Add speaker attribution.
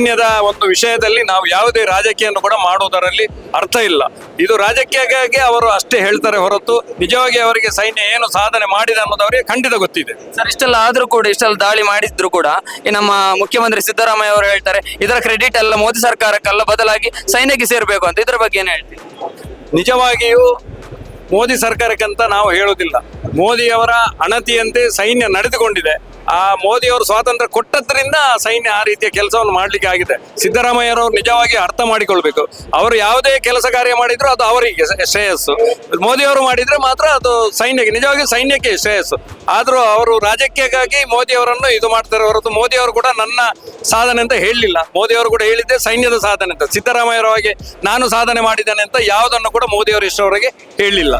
Speaker 1: ಸೈನ್ಯದ ಒಂದು ವಿಷಯದಲ್ಲಿ ನಾವು ಯಾವುದೇ ರಾಜಕೀಯವನ್ನು ಕೂಡ ಮಾಡುವುದರಲ್ಲಿ ಅರ್ಥ ಇಲ್ಲ. ಇದು ರಾಜಕೀಯಕ್ಕಾಗಿ ಅವರು ಅಷ್ಟೇ ಹೇಳ್ತಾರೆ ಹೊರತು ನಿಜವಾಗಿ ಅವರಿಗೆ ಸೈನ್ಯ ಏನು ಸಾಧನೆ ಮಾಡಿದೆ ಅನ್ನೋದು ಅವರಿಗೆ ಖಂಡಿತ ಗೊತ್ತಿದೆ.
Speaker 2: ಸರ್, ಇಷ್ಟೆಲ್ಲ ಆದ್ರೂ ಕೂಡ, ಇಷ್ಟೆಲ್ಲ ದಾಳಿ ಮಾಡಿದ್ರು ಕೂಡ ಈ ನಮ್ಮ ಮುಖ್ಯಮಂತ್ರಿ ಸಿದ್ದರಾಮಯ್ಯ ಅವರು ಹೇಳ್ತಾರೆ ಇದರ ಕ್ರೆಡಿಟ್ ಎಲ್ಲ ಮೋದಿ ಸರ್ಕಾರಕ್ಕೆಲ್ಲ ಬದಲಾಗಿ ಸೈನ್ಯಕ್ಕೆ ಸೇರ್ಬೇಕು ಅಂತ. ಇದ್ರ ಬಗ್ಗೆ ಏನ್ ಹೇಳ್ತೀವಿ?
Speaker 1: ನಿಜವಾಗಿಯೂ ಮೋದಿ ಸರ್ಕಾರಕ್ಕಂತ ನಾವು ಹೇಳುವುದಿಲ್ಲ. ಮೋದಿಯವರ ಅಣತಿಯಂತೆ ಸೈನ್ಯ ನಡೆದುಕೊಂಡಿದೆ. ಆ ಮೋದಿಯವರು ಸ್ವಾತಂತ್ರ್ಯ ಕೊಟ್ಟದ್ರಿಂದ ಸೈನ್ಯ ಆ ರೀತಿಯ ಕೆಲಸವನ್ನು ಮಾಡಲಿಕ್ಕೆ ಆಗಿದೆ. ಸಿದ್ದರಾಮಯ್ಯರವರು ನಿಜವಾಗಿ ಅರ್ಥ ಮಾಡಿಕೊಳ್ಬೇಕು. ಅವರು ಯಾವುದೇ ಕೆಲಸ ಕಾರ್ಯ ಮಾಡಿದ್ರು ಅದು ಅವರಿಗೆ ಶ್ರೇಯಸ್ಸು, ಮೋದಿಯವರು ಮಾಡಿದ್ರೆ ಮಾತ್ರ ಅದು ಸೈನ್ಯಕ್ಕೆ, ನಿಜವಾಗಿ ಸೈನ್ಯಕ್ಕೆ ಶ್ರೇಯಸ್ಸು. ಆದರೂ ಅವರು ರಾಜಕೀಯಕ್ಕಾಗಿ ಮೋದಿಯವರನ್ನು ಇದು ಮಾಡ್ತಾರೆ ಹೊರತು ಮೋದಿಯವರು ಕೂಡ ನನ್ನ ಸಾಧನೆ ಅಂತ ಹೇಳಲಿಲ್ಲ. ಮೋದಿಯವರು ಕೂಡ ಹೇಳಿದ್ದೆ ಸೈನ್ಯದ ಸಾಧನೆ ಅಂತ. ಸಿದ್ದರಾಮಯ್ಯರ ಹಾಗೆ ನಾನು ಸಾಧನೆ ಮಾಡಿದ್ದೇನೆ ಅಂತ ಯಾವುದನ್ನು ಕೂಡ ಮೋದಿಯವರು ಇಷ್ಟವರೆಗೆ ಹೇಳಲಿಲ್ಲ.